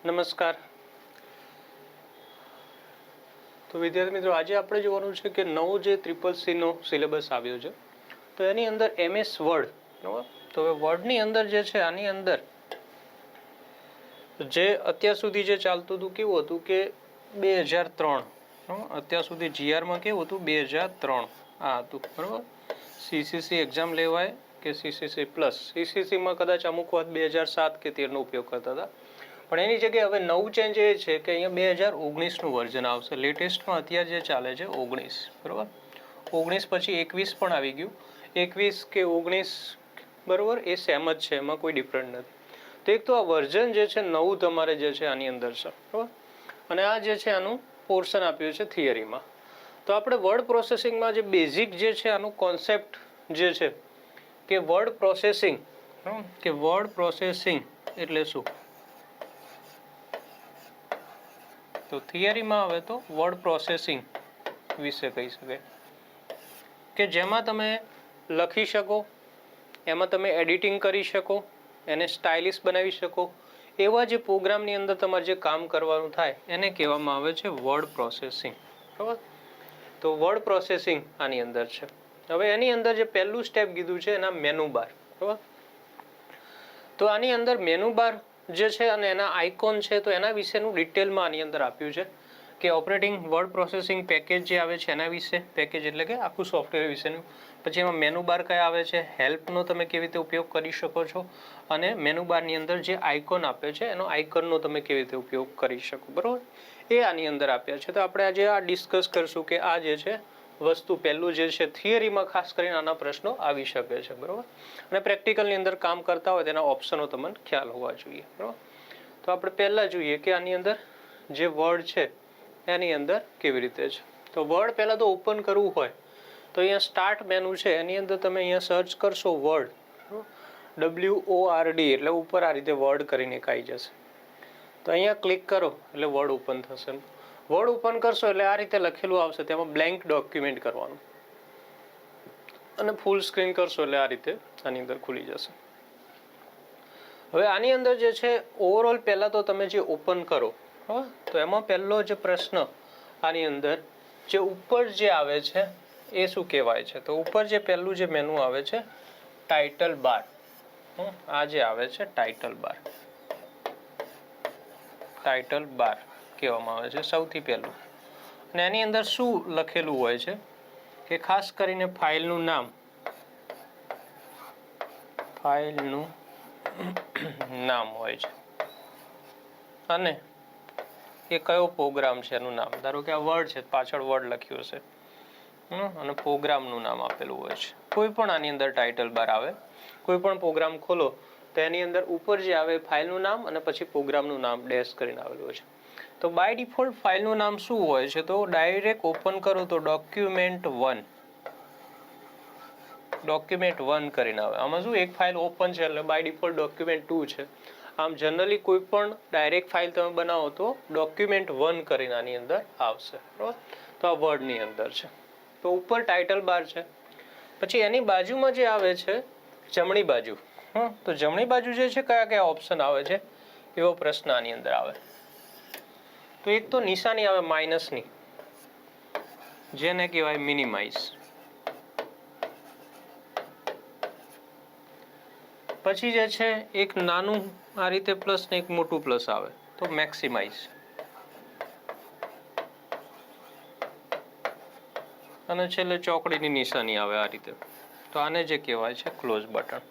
નમસ્કાર. તો વિદ્યાર્થી મિત્રો, આજે આપણે જોવાનું છે કે નવો જે CCC નો સિલેબસ આવ્યો છે તો એની અંદર MS વર્ડ, બરાબર. તો હવે વર્ડની અંદર જે છે, આની અંદર જે અત્યાર સુધી જે ચાલતું હતું કેવું હતું કે 2003, અત્યાર સુધી GR માં કેવું હતું 2003 આ હતું, બરાબર. CCC એક્ઝામ લેવાય કે CCC પ્લસ, CCCમાં કદાચ અમુક વાત 2007 કે 13 નો ઉપયોગ કરતા હતા, પણ એની જગ્યાએ હવે નવું ચેન્જ એ છે કે અહીંયા 2019નું વર્ઝન આવશે. લેટેસ્ટમાં અત્યારે જે ચાલે છે 19, બરાબર. 19 પછી 21 પણ આવી ગયું. 21 કે 19, બરાબર, એ સેમ જ છે, એમાં કોઈ ડિફરન્ટ નથી. તો એક તો આ વર્ઝન જે છે નવું તમારે જે છે આની અંદર છે, બરાબર. અને આ જે છે આનું પોર્શન આપ્યું છે થિયરીમાં. તો આપણે વર્ડ પ્રોસેસિંગમાં જે બેઝિક જે છે આનું કોન્સેપ્ટ જે છે કે વર્ડ પ્રોસેસિંગ, કે વર્ડ પ્રોસેસિંગ એટલે શું, તો થિયરીમાં આવે તો વર્ડ પ્રોસેસિંગ વિશે કહી શકાય કે જેમાં તમે લખી શકો, એમાં તમે એડિટિંગ કરી શકો, એને સ્ટાઇલિશ બનાવી શકો, એવા જે પ્રોગ્રામની અંદર તમારે જે કામ કરવાનું થાય એને કહેવામાં આવે છે વર્ડ પ્રોસેસિંગ, બરાબર. તો વર્ડ પ્રોસેસિંગ આની અંદર છે. હવે એની અંદર જે પહેલું સ્ટેપ કીધું છે એના મેનુ બાર, બરાબર. તો આની અંદર મેનુ બાર જે છે અને એના આઇકોન છે, તો એના વિશેનું ડિટેલમાં આની અંદર આપ્યું છે કે ઓપરેટિંગ વર્ડ પ્રોસેસિંગ પેકેજ જે આવે છે એના વિશે, પેકેજ એટલે કે આખું સોફ્ટવેર વિશેનું. પછી એમાં મેનુ બાર કયા આવે છે, હેલ્પનો તમે કેવી રીતે ઉપયોગ કરી શકો છો, અને મેનુ બારની અંદર જે આઇકોન આપે છે એનો આઇકોનનો તમે કેવી રીતે ઉપયોગ કરી શકો, બરાબર. એ આની અંદર આપ્યા છે. તો આપણે આજે આ ડિસ્કસ કરશું કે આ જે છે વસ્તુ પહેલું જે છે થિયરીમાં ખાસ કરીને આના પ્રશ્નો આવી શકે છે, બરાબર. અને પ્રેક્ટિકલની અંદર કામ કરતા હોય તેના ઓપ્શનો તમને ખ્યાલ હોવા જોઈએ, બરાબર. તો આપણે પહેલા જોઈએ કે આની અંદર જે વર્ડ છે એની અંદર કેવી રીતે છે. તો વર્ડ પહેલા તો ઓપન કરવું હોય તો અહીંયા સ્ટાર્ટ મેનુ છે, એની અંદર તમે અહીંયા સર્ચ કરશો વર્ડ, WORD, એટલે ઉપર આ રીતે વર્ડ કરીને એક આવી જશે. તો અહીંયા ક્લિક કરો એટલે વર્ડ ઓપન થશે. વર્ડ ઓપન કરશો એટલે આ રીતે લખેલું આવશે, તેમાં બ્લેન્ક ડોક્યુમેન્ટ કરવાનું, અને ફૂલ સ્ક્રીન કરશો એટલે આ રીતે આની અંદર ખુલી જશે. હવે આની અંદર જે છે ઓવરઓલ પહેલા તો તમે જે ઓપન કરો, તો એમાં પહેલો જે પ્રશ્ન આની અંદર જે ઉપર જે આવે છે એ શું કહેવાય છે, તો ઉપર જે પહેલું જે મેનુ આવે છે ટાઇટલ બાર, આ જે આવે છે ટાઇટલ બાર, ટાઇટલ બાર કહેવામાં આવે છે સૌથી પહેલું. અને એની અંદર શું લખેલું હોય છે કે ખાસ કરીને ફાઇલનું નામ, ફાઇલનું નામ હોય છે, અને એ કયો પ્રોગ્રામ છે એનું નામ. ધારો કે આ વર્ડ છે, પાછળ વર્ડ લખ્યું હશે, અને પ્રોગ્રામનું નામ આપેલું હોય છે. કોઈ પણ આની અંદર ટાઇટલ બાર આવે, કોઈ પણ પ્રોગ્રામ ખોલો તો એની અંદર ઉપર જે આવે ફાઇલનું નામ અને પછી પ્રોગ્રામનું નામ ડેશ કરીને આવેલું હોય છે. તો બાય ડિફોલ્ટ ફાઇલનું નામ શું હોય છે, તો ડાયરેક્ટ ઓપન કરો તો document1, document1 કરીને આવે. આમાં શું એક ફાઇલ ઓપન છે એટલે બાય ડિફોલ્ટ document2 છે. આમ જનરલી કોઈ પણ ડાયરેક્ટ ફાઇલ તમે બનાવો તો document1 કરીને આની અંદર આવશે, બરાબર. તો આ વર્ડની અંદર છે. તો ઉપર ટાઇટલ બાર છે. પછી એની બાજુમાં જે આવે છે જમણી બાજુ, તો જમણી બાજુ જે છે કયા કયા ઓપ્શન આવે છે એવો પ્રશ્ન આની અંદર આવે. તો એક તો નિશાની આવે માઇનસની, જેને કહેવાય મિનિમાઇઝ. પછી જે છે એક નાનું આ રીતે પ્લસ ને એક મોટું પ્લસ આવે તો મેક્સિમાઇઝ. અને છેલ્લે ચોકડીની નિશાની આવે આ રીતે, તો આને જે કહેવાય છે ક્લોઝ બટન.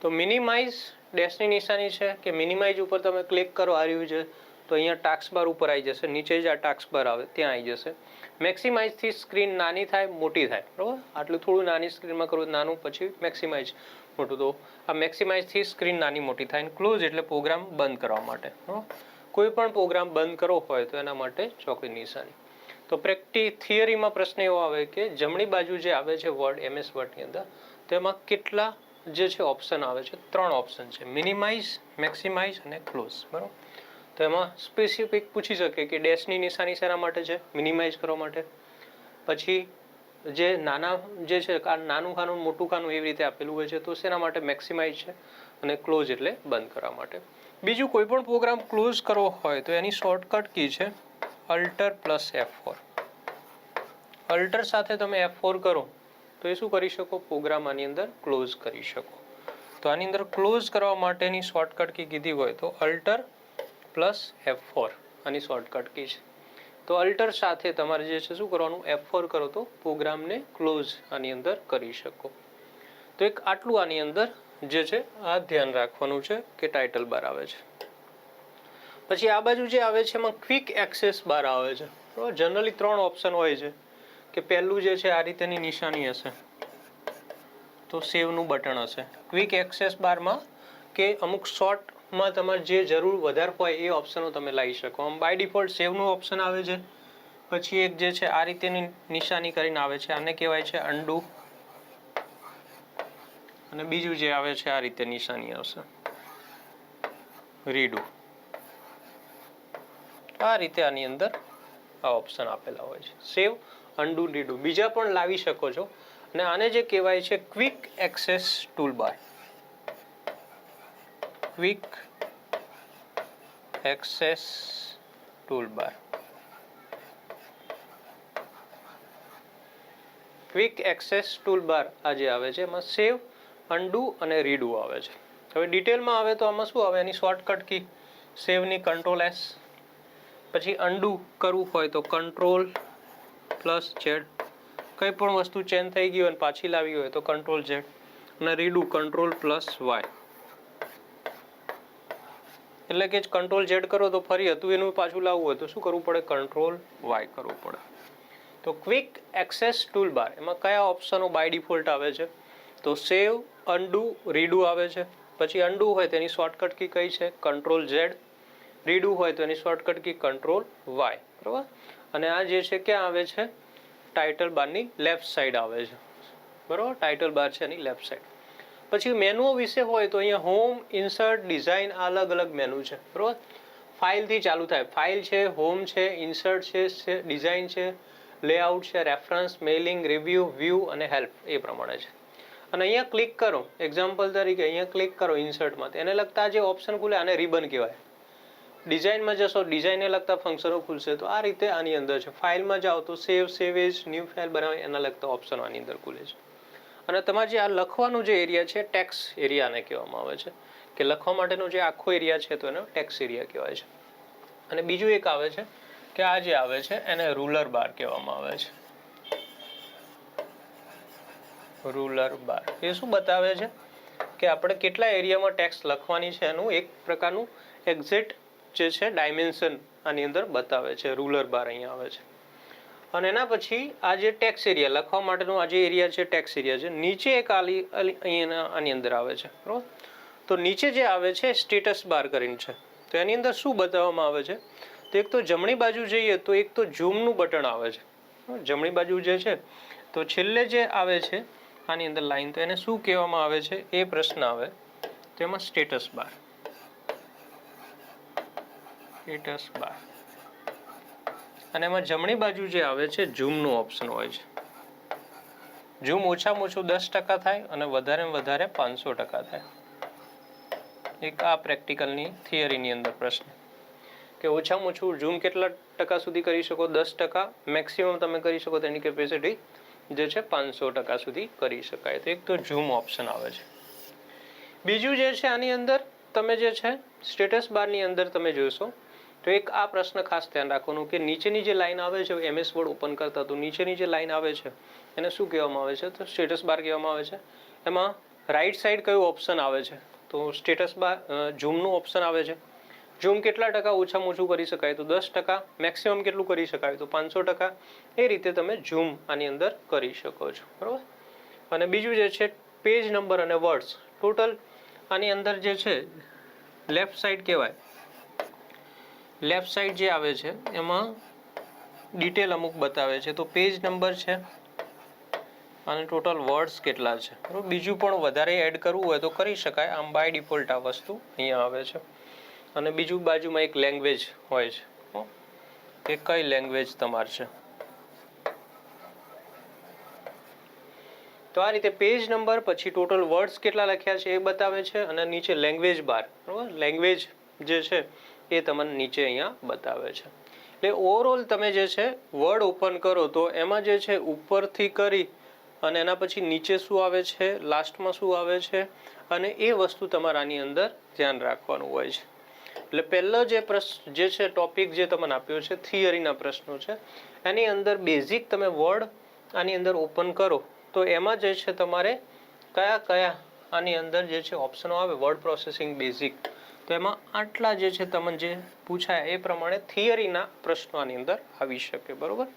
તો મિનિમાઇઝ ડેશની નિશાની છે કે મિનિમાઇઝ ઉપર તમે ક્લિક કરો આ રહ્યું છે તો અહીંયા ટાસ્ક બાર ઉપર આવી જશે, નીચે જ આ ટાસ્ક બાર આવે ત્યાં આવી જશે. મેક્સિમાઇઝથી સ્ક્રીન નાની થાય મોટી થાય, બરાબર. આટલું થોડું નાની સ્ક્રીનમાં કરવું નાનું, પછી મેક્સિમાઇઝ મોટું. તો આ મેક્સિમાઇઝથી સ્ક્રીન નાની મોટી થાય. ક્લોઝ એટલે પ્રોગ્રામ બંધ કરવા માટે, કોઈ પણ પ્રોગ્રામ બંધ કરવો હોય તો એના માટે ચોકડી નિશાની. તો થિયરીમાં પ્રશ્ન એવો આવે કે જમણી બાજુ જે આવે છે વર્ડ, MS વર્ડની અંદર, તેમાં કેટલા જે છે ઓપ્શન આવે છે, 3 ઓપ્શન છે, મિનિમાઇઝ, મેક્સિમાઇઝ અને ક્લોઝ, બરાબર. તો એમાં સ્પેસિફિક પૂછી શકે કે ડેશની નિશાની શેના માટે છે, મિનિમાઇઝ કરવા માટે. પછી જે નાના જે છે નાનું ખાનું મોટું ખાનું એવી રીતે આપેલું હોય છે તો શેના માટે મેક્સિમાઇઝ છે, અને ક્લોઝ એટલે બંધ કરવા માટે. બીજું કોઈ પણ પ્રોગ્રામ ક્લોઝ કરવો હોય તો એની શોર્ટકટ કી છે અલ્ટર પ્લસ F4. અલ્ટર સાથે તમે F4 કરો તો એ શું કરી શકો, પ્રોગ્રામ આની અંદર ક્લોઝ કરી શકો. તો આની અંદર ક્લોઝ કરવા માટેની શોર્ટકટ કી કીધી હોય તો અલ્ટર પ્લસ F4 આની શોર્ટકટ કી છે. તો અલ્ટર સાથે તમારે જે છે શું કરવાનું, F4 કરો તો પ્રોગ્રામને ક્લોઝ આની અંદર કરી શકો. તો એક આટલું આની અંદર જે છે આ ધ્યાન રાખવાનું છે કે ટાઇટલ બાર આવે છે. પછી આ બાજુ જે આવે છે એમાં ક્વિક એક્સેસ બાર આવે છે. બરાબર, જનરલી 3 ઓપ્શન હોય છે કે પહેલું જે છે આ રીતેની નિશાની હશે તો સેવનું બટન હશે. ક્વિક એક્સેસ બારમાં કે અમુક શોર્ટમાં તમારે જે જરૂર વધારે હોય એ ઓપ્શનો તમે લાવી શકો. આમ બાય ડિફોલ્ટ સેવનું ઓપ્શન આવે છે. પછી એક જે છે આ રીતેની નિશાની કરીને આવે છે, આને કહેવાય છે અન્ડુ. અને બીજું જે આવે છે આ રીતે નિશાની આવશે રીડુ. આ રીતે આની અંદર આ ઓપ્શન આપેલા હોય છે, સેવ, અન્ડુ, રીડુ. બીજા પણ લાવી શકો છો. અને આને જે કહેવાય છે quick access toolbar. Quick access toolbar. Quick access toolbar આ જે આવે છે એમાં સેવ, અન્ડુ અને રીડુ આવે છે. હવે ડિટેલમાં આવે તો આમાં શું આવે, એની શોર્ટકટ કી સેવની કંટ્રોલ S. પછી અન્ડુ કરવું હોય તો કંટ્રોલ પ્લસ Z. કંઈ પણ વસ્તુ ચેન્જ થઈ ગઈ હોય અને પાછી લાવી હોય તો કંટ્રોલ Z. અને રીડુ કંટ્રોલ પ્લસ Y. એટલે કે કંટ્રોલ Z કરો તો ફરી હતું એનું પાછું લાવવું હોય તો શું કરવું પડે, કંટ્રોલ Y કરવું પડે. તો ક્વિક એક્સેસ ટૂલબાર એમાં કયા ઓપ્શનો બાય ડિફોલ્ટ આવે છે તો સેવ, અન્ડુ, રીડુ આવે છે. પછી અન્ડુ હોય તેની શોર્ટકટ કી કઈ છે, કંટ્રોલ Z. રીડુ હોય તો એની શોર્ટકટ કી કંટ્રોલ Y. બરાબર. અને આ જે છે ક્યાં આવે છે, ટાઇટલ બારની લેફ્ટ સાઈડ આવે છે. બરાબર, ટાઇટલ બાર છે એની લેફ્ટ સાઈડ. પછી મેનુઓ વિશે હોય તો અહીંયા હોમ, ઇન્સર્ટ, ડિઝાઇન આ અલગ અલગ મેનુ છે. બરાબર, ફાઇલથી ચાલુ થાય. ફાઇલ છે, હોમ છે, ઇન્સર્ટ છે, ડિઝાઇન છે, લેઆઉટ છે, રેફરન્સ, મેઇલિંગ, રિવ્યુ, વ્યૂ અને હેલ્પ એ પ્રમાણે છે. અને અહીંયા ક્લિક કરો, એક્ઝામ્પલ તરીકે અહીંયા ક્લિક કરો ઇન્સર્ટમાં, એને લગતા જે ઓપ્શન ખુલે આને રિબન કહેવાય. ડિઝાઇનમાં જશો, ડિઝાઇનને લગતા ફંક્શનો ખુલશે. તો આ રીતે આની અંદર છે. ફાઇલમાં જાઓ તો સેવ, સેવેજ, ન્યૂ ફાઇલ બનાવે એના લગતા ઓપ્શનો આની અંદર ખુલે છે. અને તમારે જે આ લખવાનું જે એરિયા છે ટેક્સ એરિયાને કહેવામાં આવે છે, કે લખવા માટેનો જે આખો એરિયા છે તો એને ટેક્સ એરિયા કહેવાય છે. અને બીજું એક આવે છે કે આ જે આવે છે એને રૂલર બાર કહેવામાં આવે છે. રૂલર બાર એ શું બતાવે છે કે આપણે કેટલા એરિયામાં ટેક્સ લખવાની છે એનું એક પ્રકારનું એક્ઝેક્ટ જે છે ડાયમેન્શન આની અંદર બતાવે છે. રૂલર બાર અહીંયા આવે છે. અને એના પછી આ જે ટેક્સ એરિયા લખવા માટેનો આ જે એરિયા છે ટેક્સ એરિયા છે, નીચે એક અહીંયા આની અંદર આવે છે. બરાબર, તો નીચે જે આવે છે સ્ટેટસ બાર કરીને છે. તો એની અંદર શું બતાવવામાં આવે છે તો એક તો જમણી બાજુ જઈએ તો એક તો ઝૂમનું બટન આવે છે. જમણી બાજુ જે છે તો છેલ્લે જે આવે છે આની અંદર લાઈન, તો એને શું કહેવામાં આવે છે એ પ્રશ્ન આવે તો એમાં સ્ટેટસ બાર. Status bar. અને એમાં જમણી બાજુ જે આવે છે ઝૂમનું ઓપ્શન હોય છે. ઝૂમ ઓછામાં ઓછું 10% થાય અને વધારે 500% થાય. એક આ પ્રેક્ટિકલની થિયરીની અંદર પ્રશ્ન કે ઓછામાં ઓછું ઝૂમ કેટલા ટકા સુધી કરી શકો, 10%. મેક્સિમમ તમે કરી શકો તેની કેપેસિટી જે છે 500% સુધી કરી શકાય. તો એક તો ઝૂમ ઓપ્શન આવે છે. બીજું જે છે આની અંદર તમે જે છે સ્ટેટસ બારની અંદર તમે જોશો તો એક આ પ્રશ્ન ખાસ ધ્યાન રાખવાનું કે નીચેની જે લાઈન આવે છે MS વર્ડ ઓપન કરતા તો નીચેની જે લાઈન આવે છે એને શું કહેવામાં આવે છે તો સ્ટેટસ બાર કહેવામાં આવે છે. એમાં રાઈટ સાઈડ કયું ઓપ્શન આવે છે તો સ્ટેટસ બાર ઝૂમનું ઓપ્શન આવે છે. ઝૂમ કેટલા ટકા ઓછામાં ઓછું કરી શકાય તો 10%. મેક્સિમમ કેટલું કરી શકાય તો 500%. એ રીતે તમે ઝૂમ આની અંદર કરી શકો છો. બરાબર. અને બીજું જે છે પેજ નંબર અને વર્ડ્સ ટોટલ આની અંદર જે છે લેફ્ટ સાઈડ કહેવાય. લેફ્ટ સાઈડ જે આવે છે એમાં ડિટેલ અમુક બતાવે છે. તો પેજ નંબર છે અને ટોટલ વર્ડ્સ કેટલા છે. બરાબર, બીજું પણ વધારે એડ કરવું હોય તો કરી શકાય. આમ બાય ડિફોલ્ટ આ વસ્તુ અહીંયા આવે છે. અને બીજું બાજુમાં એક લેંગ્વેજ હોય છે કે કઈ લેંગ્વેજ તમારે છે. તો આ રીતે પેજ નંબર, પછી ટોટલ વર્ડ્સ કેટલા લખ્યા છે એ બતાવે છે, અને નીચે લેંગ્વેજ બાર, બરાબર, લેંગ્વેજ જે છે એ તમને નીચે અહીંયા બતાવે છે. એટલે ઓવરઓલ તમે જે છે વર્ડ ઓપન કરો તો એમાં જે છે ઉપરથી કરી અને એના પછી નીચે શું આવે છે, લાસ્ટમાં શું આવે છે, અને એ વસ્તુ તમારે આની અંદર ધ્યાન રાખવાનું હોય છે. એટલે પહેલો જે પ્રશ્ન જે છે ટોપિક જે તમને આપ્યો છે થિયરીના પ્રશ્નો છે, એની અંદર બેઝિક તમે વર્ડ આની અંદર ઓપન કરો તો એમાં જે છે તમારે કયા કયા આની અંદર જે છે ઓપ્શનો આવે વર્ડ પ્રોસેસિંગ બેઝિક, તો એમાં આટલા જે છે તમને જે પૂછાય એ પ્રમાણે થિયરીના પ્રશ્નો આની અંદર આવી શકે, બરોબર.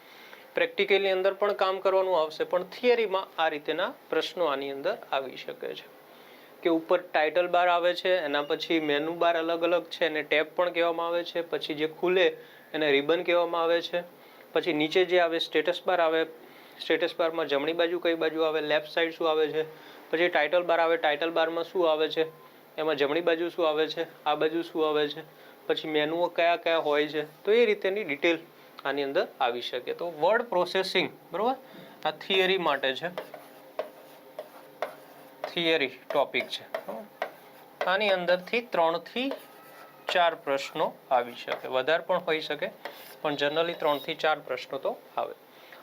પ્રેક્ટિકલની અંદર પણ કામ કરવાનું આવશે, પણ થિયરીમાં આ રીતેના પ્રશ્નો આની અંદર આવી શકે છે. કે ઉપર ટાઇટલ બાર આવે છે, એના પછી મેનુ બાર અલગ અલગ છે, એને ટેબ પણ કહેવામાં આવે છે, પછી જે ખુલે એને રિબન કહેવામાં આવે છે, પછી નીચે જે આવે સ્ટેટસ બાર આવે, સ્ટેટસ બારમાં જમણી બાજુ કઈ બાજુ આવે, લેફ્ટ સાઈડ શું આવે છે, પછી ટાઇટલ બાર આવે, ટાઇટલ બારમાં શું આવે છે, એમાં જમણી બાજુ શું આવે છે, આ બાજુ શું આવે છે, પછી મેનુઓ કયા કયા હોય છે, તો એ રીતેની ડિટેલ આની અંદર આવી શકે. તો વર્ડ પ્રોસેસિંગ, બરોબર, આ થિયરી માટે છે, થિયરી ટોપિક છે. આની અંદરથી 3 થી 4 પ્રશ્નો આવી શકે, વધારે પણ હોઈ શકે, પણ જનરલી 3 થી 4 પ્રશ્નો તો આવે.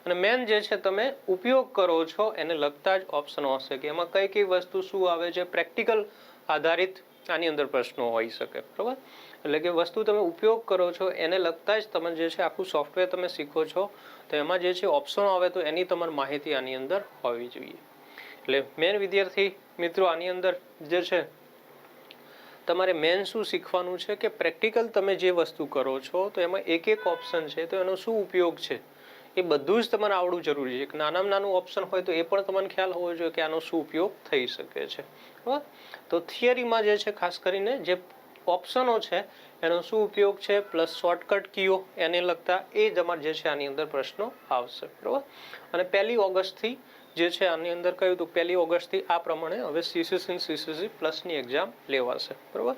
અને મેન જે છે તમે ઉપયોગ કરો છો એને લગતા જ ઓપ્શનો હશે કે એમાં કઈ કઈ વસ્તુ શું આવે છે, પ્રેક્ટિકલ આધારિત આની અંદર પ્રશ્નો હોઈ શકે, બરોબર. એટલે કે વસ્તુ તમે ઉપયોગ કરો છો એને લગતા જ તમે જે છે આખું સોફ્ટવેર તમે શીખો છો તો એમાં જે છે ઓપ્શનો આવે તો એની તમારી માહિતી આની અંદર હોવી જોઈએ. એટલે મેન વિદ્યાર્થી મિત્રો આની અંદર જે છે તમારે મેન શું શીખવાનું છે કે પ્રેક્ટિકલ તમે જે વસ્તુ કરો છો તો એમાં એક એક ઓપ્શન છે તો એનો શું ઉપયોગ છે એ બધું જ તમારે આવડવું જરૂરી છે. એક નાનામાં નાનું ઓપ્શન હોય તો એ પણ તમને ખ્યાલ હોવો જોઈએ કે આનો શું ઉપયોગ થઈ શકે છે, બરાબર. તો થિયરીમાં જે છે ખાસ કરીને જે ઓપ્શનો છે એનો શું ઉપયોગ છે, પ્લસ શોર્ટકટ કીઓ એને લગતા એ તમારે જે છે આની અંદર પ્રશ્નો આવશે, બરાબર. અને 1 ઓગસ્ટથી જે છે આની અંદર કહ્યું તો 1 ઓગસ્ટથી આ પ્રમાણે હવે CCC પ્લસની એક્ઝામ લેવાશે, બરાબર.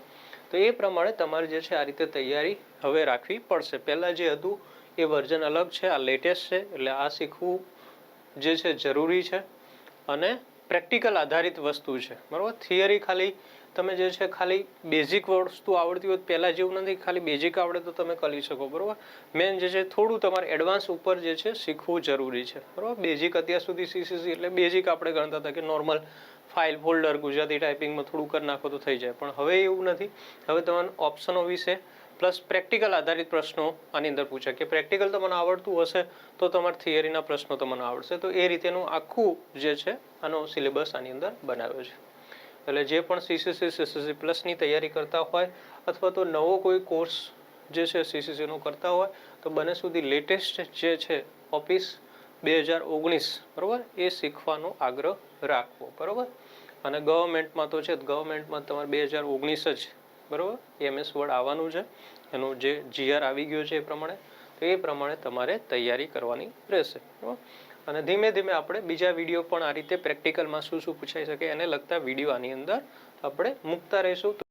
તો એ પ્રમાણે તમારે જે છે આ રીતે તૈયારી હવે રાખવી પડશે. પહેલાં જે હતું એ વર્ઝન અલગ છે, આ લેટેસ્ટ છે, એટલે આ શીખવું જે છે જરૂરી છે અને પ્રેક્ટિકલ આધારિત વસ્તુ છે, બરાબર. થિયરી ખાલી તમે જે છે ખાલી બેઝિક વસ્તુ આવડતી હોય પહેલાં જેવું નથી, ખાલી બેઝિક આવડે તો તમે કરી શકો, બરાબર. મેન જે છે થોડું તમારે એડવાન્સ ઉપર જે છે શીખવું જરૂરી છે, બરાબર. બેઝિક અત્યાર સુધી CCC એટલે બેઝિક આપણે ગણતા હતા કે નોર્મલ ફાઇલ ફોલ્ડર ગુજરાતી ટાઈપિંગમાં થોડું કરી નાખો તો થઈ જાય, પણ હવે એવું નથી. હવે તમારે ઓપ્શનો વિશે પ્લસ પ્રેક્ટિકલ આધારિત પ્રશ્નો આની અંદર પૂછે કે પ્રેક્ટિકલ તમને આવડતું હશે તો તમારે થિયરીના પ્રશ્નો તમને આવડશે. તો એ રીતેનું આખું જે છે આનો સિલેબસ આની અંદર બનાવ્યો છે. એટલે જે પણ CCC પ્લસની તૈયારી કરતા હોય અથવા તો નવો કોઈ કોર્સ જે છે CCCનો કરતા હોય તો બને સુધી લેટેસ્ટ જે છે ઓફિસ 2019, બરાબર, એ શીખવાનો આગ્રહ રાખવો, બરાબર. અને ગવર્મેન્ટમાં તો છે ગવર્મેન્ટમાં તમારે 2019 જ, બરાબર, MS વર્ડ આવવાનું છે, એનું જે GR આવી ગયો છે એ પ્રમાણે, તો એ પ્રમાણે તમારે તૈયારી કરવાની રહેશે, બરાબર. અને ધીમે ધીમે આપણે બીજા વિડીયો પણ આ રીતે પ્રેક્ટિકલમાં શું શું પૂછાઈ શકે એને લગતા વિડીયો આની અંદર આપણે મૂકતા રહીશું.